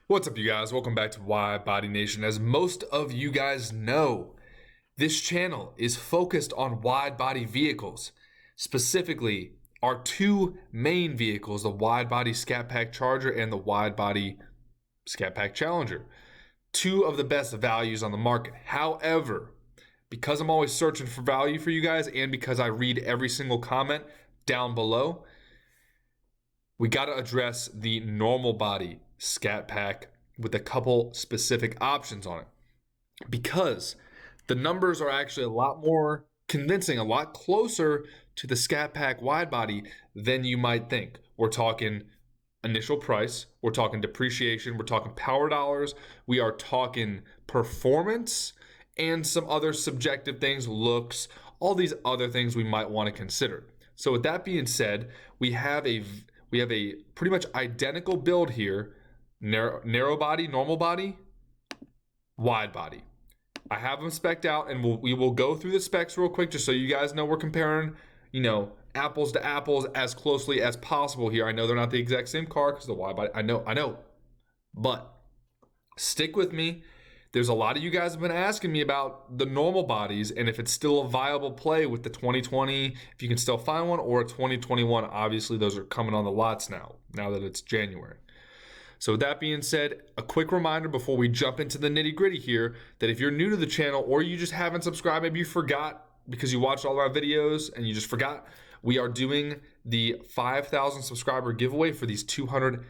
What's up, you guys? Welcome back to WIDEBODY Nation. As most of you guys know, this channel is focused on wide-body vehicles. Specifically, our two main vehicles, the wide-body SCAT Pack Charger and the wide-body SCAT Pack Challenger. Two of the best values on the market. However, because I'm always searching for value for you guys and because I read every single comment down below, we got to address the normal body SCAT Pack with a couple specific options on it, because the numbers are actually a lot more convincing, a lot closer to the SCAT Pack wide body than you might think. We're talking initial price, we're talking depreciation, we're talking power dollars, we are talking performance, and some other subjective things, looks, all these other things we might want to consider. So with that being said, we have a pretty much identical build here: narrow body, normal body, wide body. I have them spec'd out, and we will go through the specs real quick just so you guys know we're comparing, apples to apples as closely as possible here. I know they're not the exact same car because the wide body, I know, but stick with me. There's a lot of you guys have been asking me about the normal bodies and if it's still a viable play with the 2020, if you can still find one, or a 2021. Obviously, those are coming on the lots now that it's January. So with that being said, a quick reminder before we jump into the nitty gritty here, that if you're new to the channel or you just haven't subscribed, maybe you forgot because you watched all of our videos and you just forgot, we are doing the 5,000 subscriber giveaway for these $250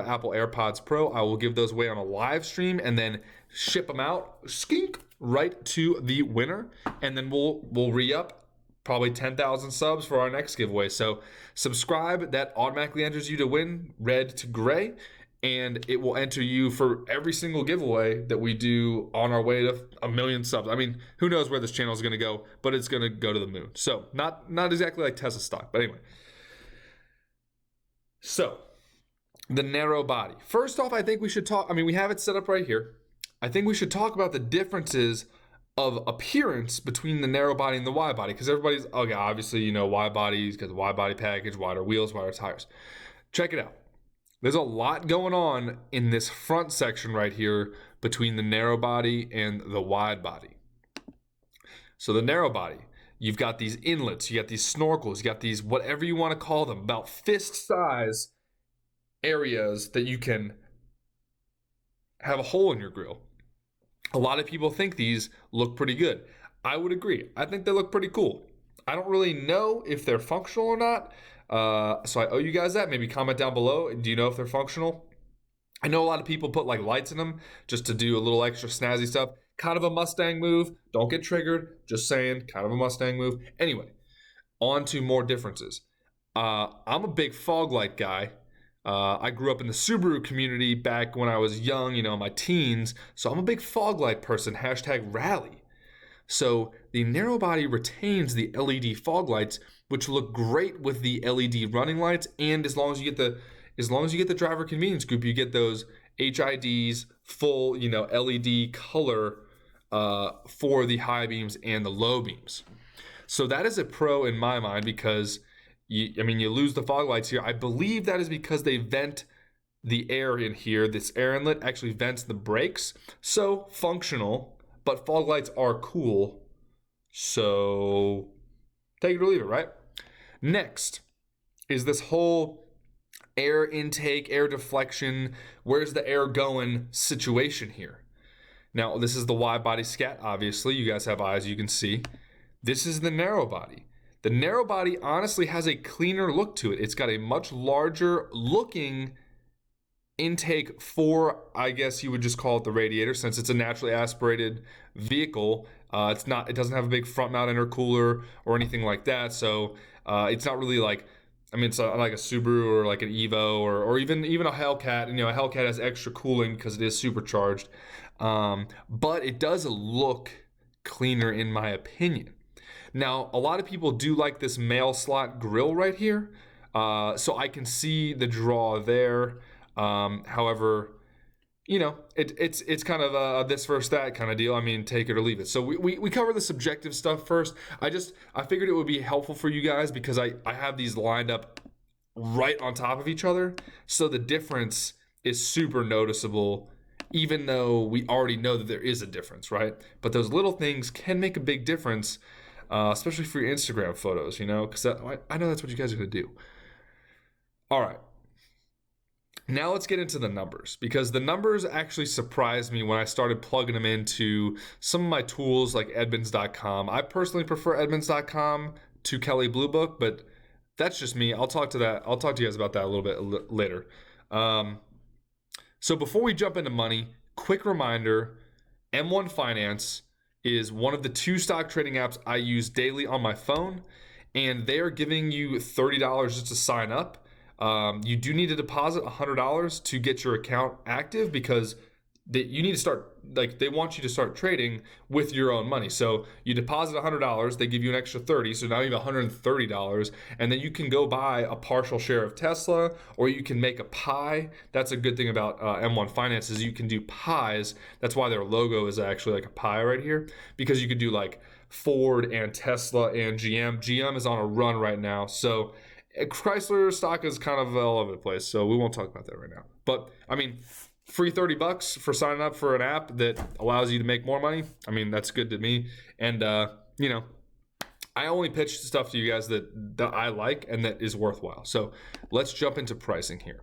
Apple AirPods Pro. I will give those away on a live stream and then ship them out, skink, right to the winner. And then we'll re-up probably 10,000 subs for our next giveaway. So subscribe, that automatically enters you to win red to gray, and it will enter you for every single giveaway that we do on our way to 1 million subs. I mean, who knows where this channel is going to go, but it's going to go to the moon. So not exactly like Tesla stock, but anyway. So the narrow body. First off, I think we should talk, we have it set up right here. I think we should talk about the differences of appearance between the narrow body and the wide body, because everybody's, okay, obviously, wide bodies, got the wide body package, wider wheels, wider tires. Check it out. There's a lot going on in this front section right here between the narrow body and the wide body. So the narrow body, you've got these inlets, you got these snorkels, you got these, whatever you want to call them, about fist size areas that you can have a hole in your grill. A lot of people think these look pretty good. I would agree. I think they look pretty cool. I don't really know if they're functional or not. So I owe you guys that. Maybe comment down below. Do you know if they're functional? I know a lot of people put like lights in them just to do a little extra snazzy stuff. Kind of a Mustang move. Don't get triggered. Just saying, kind of a Mustang move. Anyway, on to more differences. I'm a big fog light guy. I grew up in the Subaru community back when I was young, in my teens. So I'm a big fog light person, #rally. So the narrow body retains the LED fog lights, which look great with the LED running lights. And as long as you get the driver convenience group, you get those HIDs, full, LED color for the high beams and the low beams. So that is a pro in my mind, because you lose the fog lights here. I believe that is because they vent the air in here. This air inlet actually vents the brakes. So functional, but fog lights are cool. So take it or leave it, right? Next is this whole air intake, air deflection, where's the air going situation here. Now, this is the wide body SCAT, obviously. You guys have eyes, you can see. This is the narrow body. The narrow body honestly has a cleaner look to it. It's got a much larger looking intake for, I guess you would just call it the radiator, since it's a naturally aspirated vehicle. It doesn't have a big front mount intercooler or anything like that. So it's not really like, it's like a Subaru or like an Evo or even a Hellcat. A Hellcat has extra cooling because it is supercharged. But it does look cleaner in my opinion. Now, a lot of people do like this mail slot grill right here. So I can see the draw there. However, it's kind of a this versus that kind of deal. Take it or leave it. So we cover the subjective stuff first. I figured it would be helpful for you guys because I have these lined up right on top of each other. So the difference is super noticeable, even though we already know that there is a difference, right? But those little things can make a big difference, especially for your Instagram photos, you know, because I know that's what you guys are going to do. All right. Now let's get into the numbers, because the numbers actually surprised me when I started plugging them into some of my tools like Edmunds.com. I personally prefer Edmunds.com to Kelley Blue Book, but that's just me. I'll talk to you guys about that a little bit later. So before we jump into money, quick reminder, M1 Finance is one of the 2 stock trading apps I use daily on my phone, and they are giving you $30 just to sign up. You do need to deposit $100 to get your account active, because you need to start, like, they want you to start trading with your own money. So you deposit $100, they give you an extra $30, so now you have $130, and then you can go buy a partial share of Tesla, or you can make a pie. That's a good thing about M1 Finance, is you can do pies. That's why their logo is actually like a pie right here, because you could do like Ford and Tesla and GM. GM is on a run right now, so Chrysler stock is kind of all over the place, so we won't talk about that right now. But I mean, free $30 for signing up for an app that allows you to make more money. I mean, that's good to me. And you know, I only pitch stuff to you guys that I like and that is worthwhile. So let's jump into pricing here.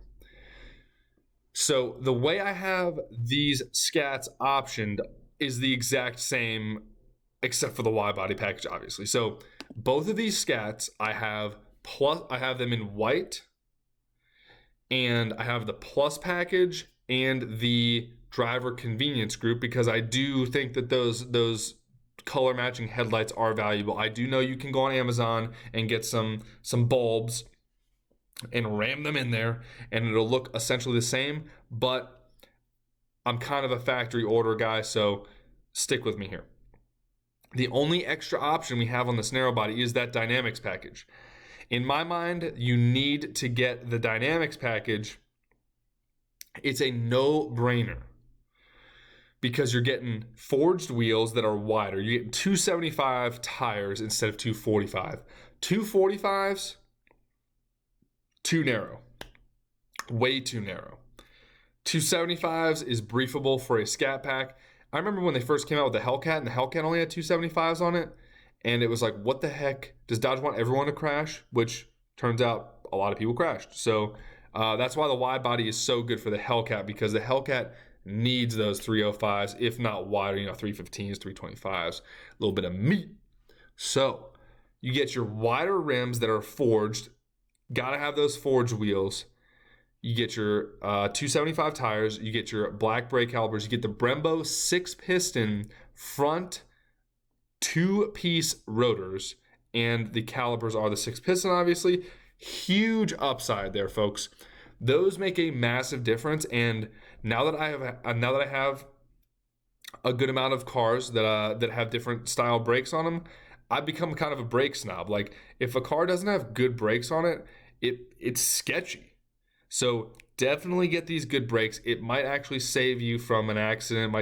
So the way I have these scats optioned is the exact same, except for the WIDEBODY package, obviously. So both of these scats I have them in white, and I have the plus package and the driver convenience group, because I do think that those color matching headlights are valuable. I do know you can go on Amazon and get some bulbs and ram them in there and it'll look essentially the same, but I'm kind of a factory order guy, so stick with me here. The only extra option we have on this narrow body is that dynamics package. In my mind, you need to get the dynamics package. It's a no-brainer, because you're getting forged wheels that are wider. You're getting 275 tires instead of 245. 245s, too narrow. Way too narrow. 275s is briefable for a scat pack. I remember when they first came out with the Hellcat, and the Hellcat only had 275s on it, and it was like, what the heck? Does Dodge want everyone to crash? Which turns out a lot of people crashed. So that's why the wide body is so good for the Hellcat, because the Hellcat needs those 305s, if not wider, 315s, 325s, a little bit of meat. So you get your wider rims that are forged. Gotta have those forged wheels. You get your 275 tires. You get your black brake calipers. You get the Brembo 6-piston front 2-piece rotors, and the calipers are the 6-piston, obviously. Huge upside there, folks. Those make a massive difference. And now that I have a good amount of cars that have different style brakes on them, I've become kind of a brake snob. Like, if a car doesn't have good brakes on it, it's sketchy. So definitely get these good brakes. It might actually save you from an accident.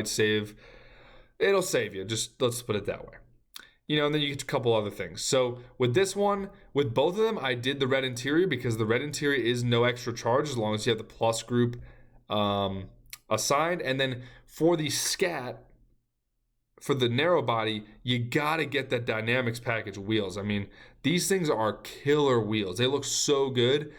It'll save you. Just let's put it that way. And then you get a couple other things. So with this one, with both of them, I did the red interior, because the red interior is no extra charge as long as you have the plus group assigned. And then for the scat, for the narrow body, you gotta get that dynamics package wheels. I mean, these things are killer wheels. They look so good.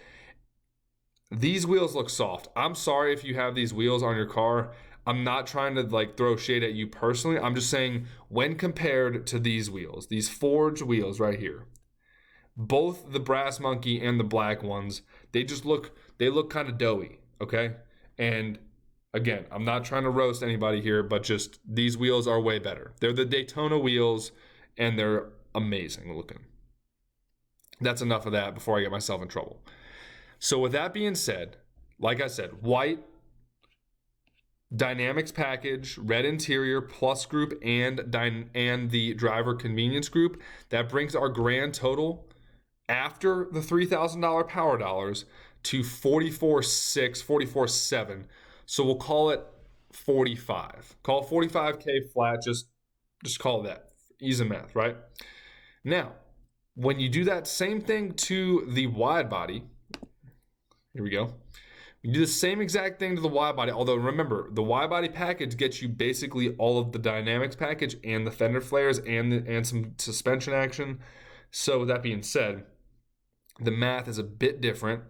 These wheels look soft. I'm sorry if you have these wheels on your car. I'm not trying to throw shade at you personally. I'm just saying, when compared to these wheels, these forged wheels right here, both the brass monkey and the black ones, they look kind of doughy, okay? And again, I'm not trying to roast anybody here, but just these wheels are way better. They're the Daytona wheels, and they're amazing looking. That's enough of that before I get myself in trouble. So with that being said, like I said, white, dynamics package, red interior, plus group, and the driver convenience group. That brings our grand total after the $3,000 power dollars to $44,600, $44,700. So we'll call it 45. Call it 45K flat. Just call it that. Easy math, right? Now, when you do that same thing to the wide body, here we go. You do the same exact thing to the wide body, although remember, the wide body package gets you basically all of the dynamics package and the fender flares and some suspension action. So with that being said, the math is a bit different.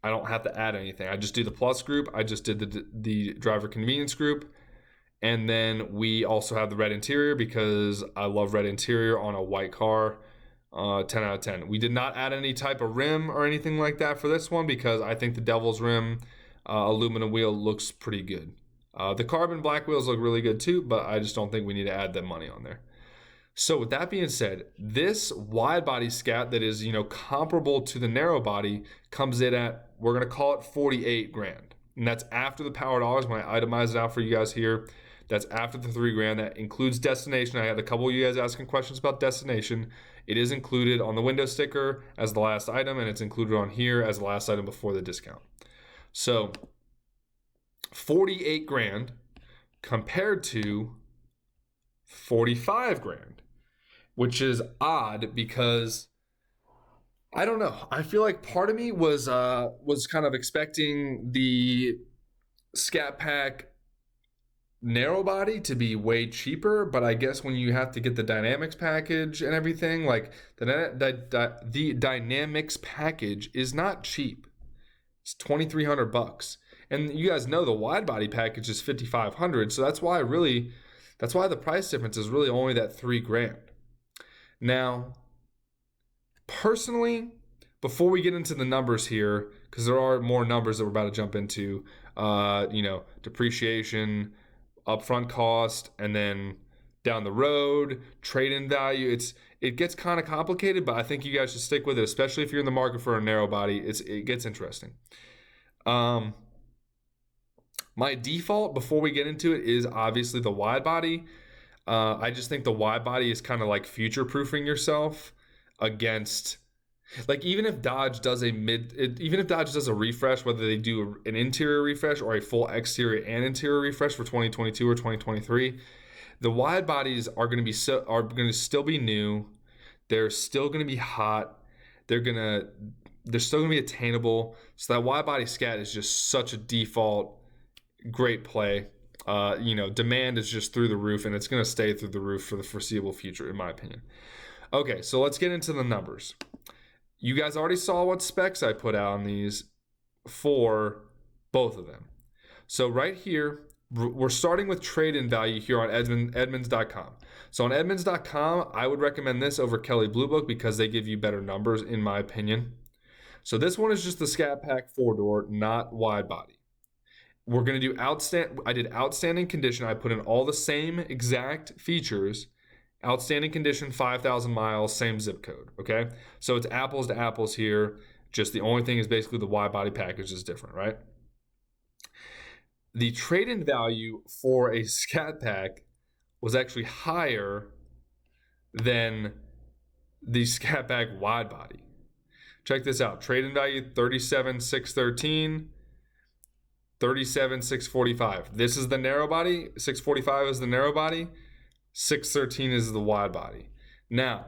I don't have to add anything. I just do the plus group. I just did the driver convenience group. And then we also have the red interior because I love red interior on a white car. 10 out of 10. We did not add any type of rim or anything like that for this one because I think the Devil's Rim aluminum wheel looks pretty good. The carbon black wheels look really good too, but I just don't think we need to add that money on there. So with that being said, this wide body SCAT that is, comparable to the narrow body comes in at, we're going to call it 48 grand. And that's after the power dollars. When I itemize it out for you guys here, that's after the 3 grand. That includes destination. I had a couple of you guys asking questions about destination. It is included on the window sticker as the last item, and it's included on here as the last item before the discount. So 48 grand compared to 45 grand, which is odd because I don't know. I feel like part of me was kind of expecting the Scat Pack narrow body to be way cheaper, but I guess when you have to get the dynamics package and everything, like the dynamics package is not cheap. It's $2,300, and you guys know the wide body package is $5,500. So that's why the price difference is really only that 3 grand. Now, personally, before we get into the numbers here, because there are more numbers that we're about to jump into, depreciation, upfront cost, and then down the road, trade-in value. It gets kind of complicated, but I think you guys should stick with it, especially if you're in the market for a narrow body. It gets interesting. My default before we get into it is obviously the wide body. I just think the wide body is kind of like future-proofing yourself against, like, even if Dodge does a refresh, whether they do an interior refresh or a full exterior and interior refresh for 2022 or 2023, the wide bodies are going to still be new. They're still going to be hot. They're still going to be attainable. So that wide body SCAT is just such a default great play. Demand is just through the roof, and it's going to stay through the roof for the foreseeable future, in my opinion. Okay, so let's get into the numbers. You guys already saw what specs I put out on these for both of them. So right here, we're starting with trade-in value here on Edmunds.com. So on Edmunds.com, I would recommend this over Kelley Blue Book because they give you better numbers, in my opinion. So this one is just the Scat Pack 4-door, not wide body. We're going to do outstanding condition. I put in all the same exact features. Outstanding condition, 5,000 miles, same zip code, okay? So it's apples to apples here. Just the only thing is basically the wide body package is different, right? The trade-in value for a Scat Pack was actually higher than the Scat Pack wide body. Check this out. Trade-in value, $37,613, $37,645. This is the narrow body. $645 is the narrow body. $613 is the wide body. Now,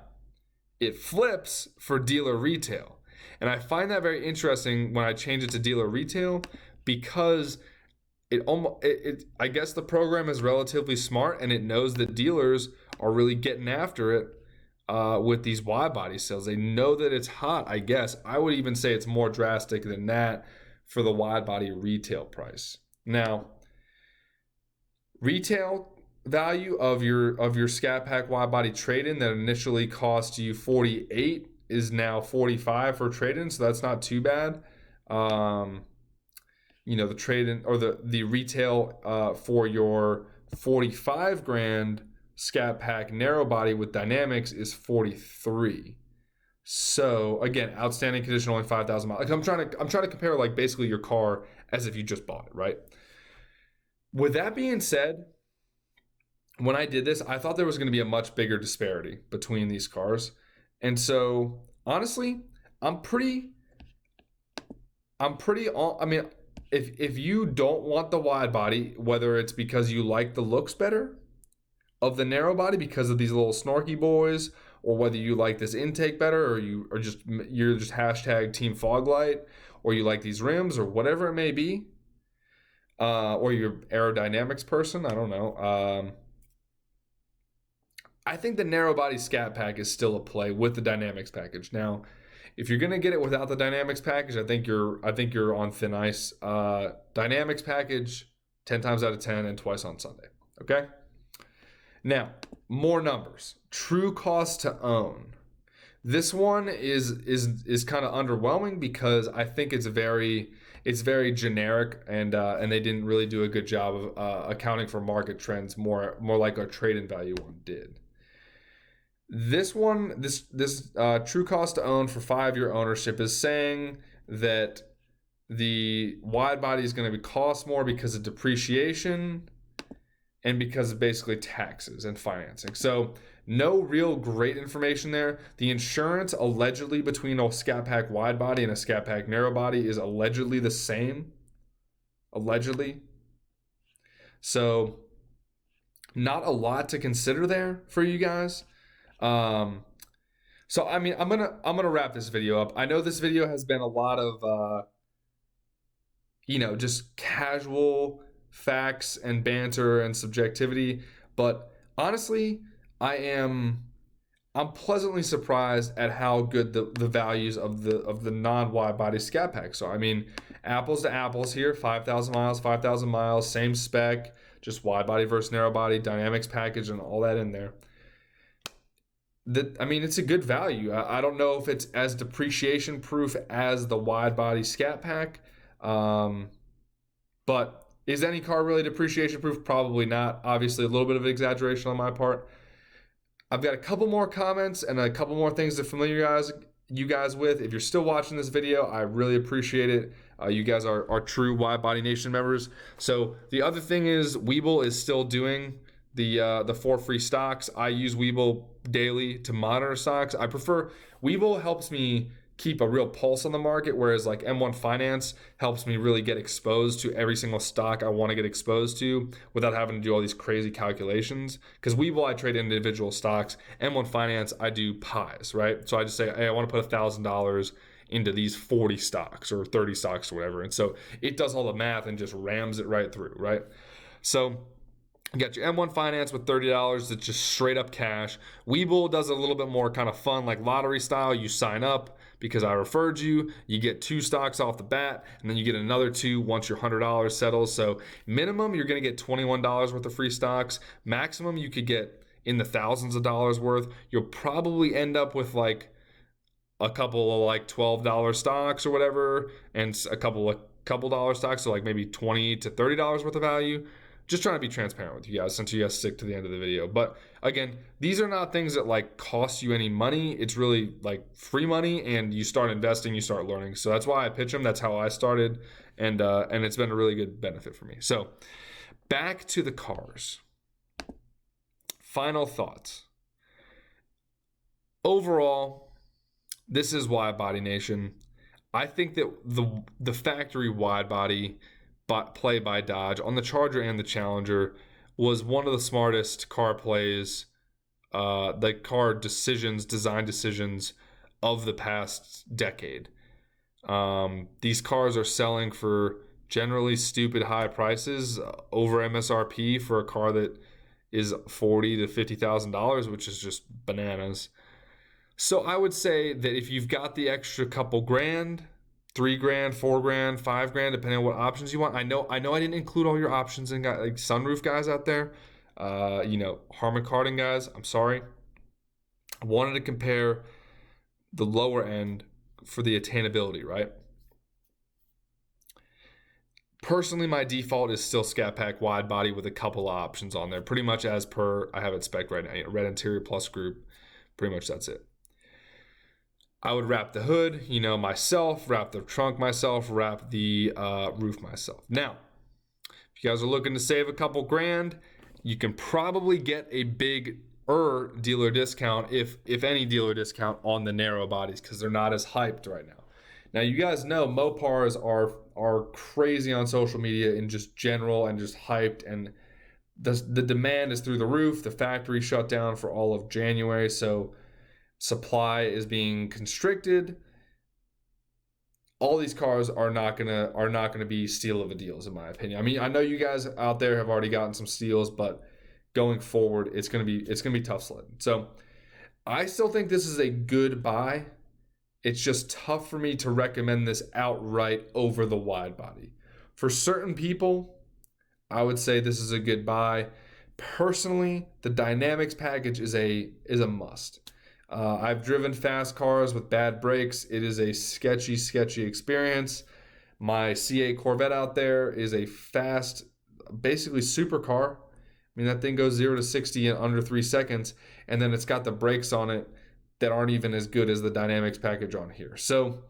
it flips for dealer retail. And I find that very interesting when I change it to dealer retail because I guess the program is relatively smart and it knows that dealers are really getting after it with these wide body sales. They know that it's hot, I guess. I would even say it's more drastic than that for the wide body retail price. Now, retail value of your Scat Pack wide body trade-in that initially cost you $48 is now $45 for trade-in, so that's not too bad. The trade-in or the retail for your 45 grand Scat Pack narrow body with dynamics is 43. So again, outstanding condition, only 5,000 miles. Like I'm trying to compare like basically your car as if you just bought it, right? With that being said, when I did this, I thought there was going to be a much bigger disparity between these cars. And so, honestly, if you don't want the wide body, whether it's because you like the looks better of the narrow body because of these little snorky boys, or whether you like this intake better, or you're just hashtag team fog light, or you like these rims, or whatever it may be, or you're aerodynamics person, I don't know. I think the narrow body scat pack is still a play with the dynamics package. Now, if you're gonna get it without the dynamics package, I think you're on thin ice. Dynamics package, 10 times out of 10, and twice on Sunday. Okay. Now, more numbers. True cost to own. This one is kind of underwhelming because I think it's very generic, and they didn't really do a good job of accounting for market trends more like a trade-in value one did. This one, this true cost to own for 5-year ownership is saying that the wide body is going to cost more because of depreciation and because of basically taxes and financing. So no real great information there. The insurance allegedly between a Scat Pack wide body and a Scat Pack narrow body is allegedly the same. Allegedly. So not a lot to consider there for you guys. So I mean, I'm gonna wrap this video up. I know this video has been a lot of just casual facts and banter and subjectivity, but honestly, I'm pleasantly surprised at how good the values of the non-wide body Scat Packs are. I mean, apples to apples here, 5,000 miles, same spec, just wide body versus narrow body, dynamics package, and all that in there. It's a good value. I don't know if it's as depreciation proof as the wide body Scat Pack, but is any car really depreciation proof? Probably not. Obviously, a little bit of exaggeration on my part. I've got a couple more comments and a couple more things to familiarize you guys with. If you're still watching this video, I really appreciate it. You guys are true Wide Body Nation members. So the other thing is Webull is still doing the 4 free stocks. I use Webull daily to monitor stocks. I prefer Webull, helps me keep a real pulse on the market, whereas like M1 Finance helps me really get exposed to every single stock I want to get exposed to without having to do all these crazy calculations. Because Webull, I trade individual stocks. M1 Finance, I do pies, right? So I just say, hey, I want to put $1,000 into these 40 stocks or 30 stocks or whatever. And so it does all the math and just rams it right through, right? So you got your M1 Finance with $30 that's just straight up cash. Webull does a little bit more kind of fun, like lottery style. You sign up because I referred you. You get 2 stocks off the bat, and then you get another 2 once your $100 settles. So minimum, you're going to get $21 worth of free stocks. Maximum, you could get in the thousands of dollars worth. You'll probably end up with like a couple of like $12 stocks or whatever, and a couple dollar stocks, so like maybe $20 to $30 worth of value. Just trying to be transparent with you guys since you guys stick to the end of the video. But again, these are not things that like cost you any money. It's really like free money, and you start investing, you start learning. So that's why I pitch them. That's how I started, and it's been a really good benefit for me. So back to the cars. Final thoughts. Overall, this is Wide Body Nation. I think that the factory wide body play by Dodge on the Charger and the Challenger was one of the smartest car plays, the car design decisions of the past decade. These cars are selling for generally stupid high prices, over MSRP for a car that is $40,000 to $50,000, which is just bananas. So I would say that if you've got the extra couple grand, $3,000, $4,000, $5,000, depending on what options you want. I know I didn't include all your options and got like sunroof guys out there, Harman Kardon guys. I'm sorry. I wanted to compare the lower end for the attainability, right? Personally, my default is still Scat Pack wide body with a couple of options on there, pretty much as per I have it spec right now. Red interior plus group, pretty much that's it. I would wrap the hood, myself, wrap the trunk myself, wrap the roof myself. Now, if you guys are looking to save a couple grand, you can probably get a big dealer discount, if any dealer discount, on the narrow bodies because they're not as hyped right now. Now, you guys know Mopars are crazy on social media in just general and just hyped, and the demand is through the roof. The factory shut down for all of January, so supply is being constricted. All these cars are not gonna be steal of a deals, in my opinion. I mean, I know you guys out there have already gotten some steals, but going forward, it's gonna be tough sledding. So I still think this is a good buy. It's just tough for me to recommend this outright over the wide body. For certain people, I would say this is a good buy. Personally, the dynamics package is a must. I've driven fast cars with bad brakes. It is a sketchy experience. My C8 Corvette out there is a fast, basically supercar. I mean, that thing goes 0 to 60 in under 3 seconds, and then it's got the brakes on it that aren't even as good as the dynamics package on here. So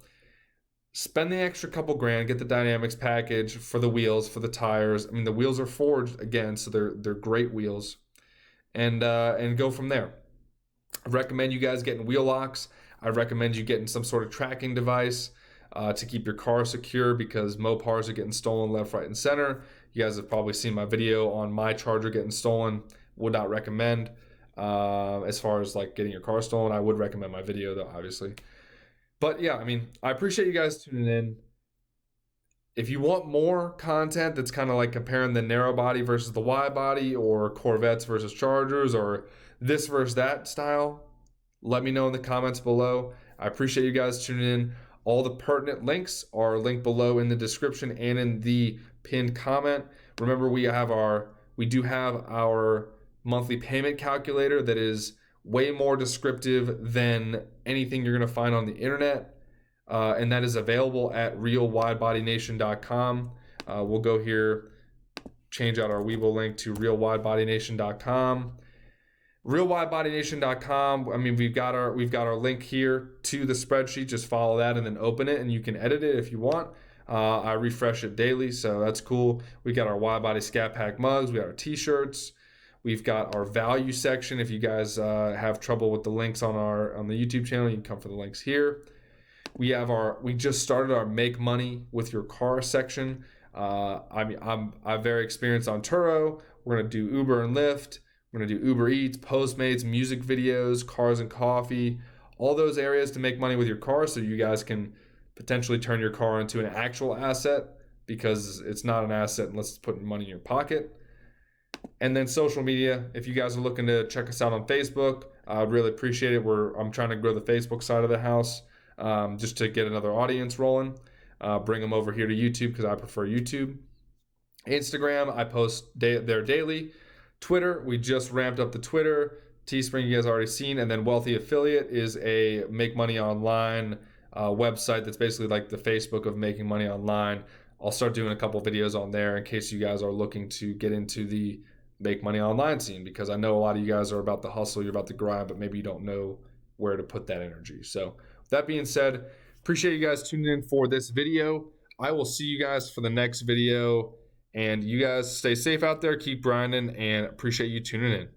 spend the extra couple grand, get the dynamics package for the wheels, for the tires. I mean, the wheels are forged again, so they're great wheels, and go from there. I recommend you guys getting wheel locks. I recommend you getting some sort of tracking device to keep your car secure, because Mopars are getting stolen left, right, and center. You guys have probably seen my video on my Charger getting stolen. Would not recommend. As far as like getting your car stolen, I would recommend my video though, obviously. But yeah, I mean, I appreciate you guys tuning in. If you want more content that's kind of like comparing the narrow body versus the wide body, or Corvettes versus Chargers, or this versus that style, let me know in the comments below. I appreciate you guys tuning in. All the pertinent links are linked below in the description and in the pinned comment. Remember, we do have our monthly payment calculator that is way more descriptive than anything you're going to find on the internet. And that is available at realwidebodynation.com. We'll go here, change out our Weebo link to realwidebodynation.com. realwidebodynation.com. I mean, we've got our link here to the spreadsheet. Just follow that and then open it, and you can edit it if you want. I refresh it daily, so that's cool. We got our Wide Body Scat Pack mugs. We got our t-shirts. We've got our value section. If you guys have trouble with the links on the YouTube channel, you can come for the links here. We just started our Make Money with Your Car section. I'm very experienced on Turo. We're gonna do Uber and Lyft. We're gonna do Uber Eats, Postmates, music videos, cars and coffee, all those areas to make money with your car, so you guys can potentially turn your car into an actual asset, because it's not an asset unless it's putting money in your pocket. And then social media, if you guys are looking to check us out on Facebook, I'd really appreciate it. I'm trying to grow the Facebook side of the house, just to get another audience rolling. Bring them over here to YouTube, because I prefer YouTube. Instagram, I post there daily. Twitter, we just ramped up the Twitter. Teespring, you guys already seen. And then Wealthy Affiliate is a make money online website that's basically like the Facebook of making money online. I'll start doing a couple videos on there in case you guys are looking to get into the make money online scene, because I know a lot of you guys are about the hustle, you're about the grind, but maybe you don't know where to put that energy. So with that being said, appreciate you guys tuning in for this video. I will see you guys for the next video, and you guys stay safe out there, keep grinding, and appreciate you tuning in.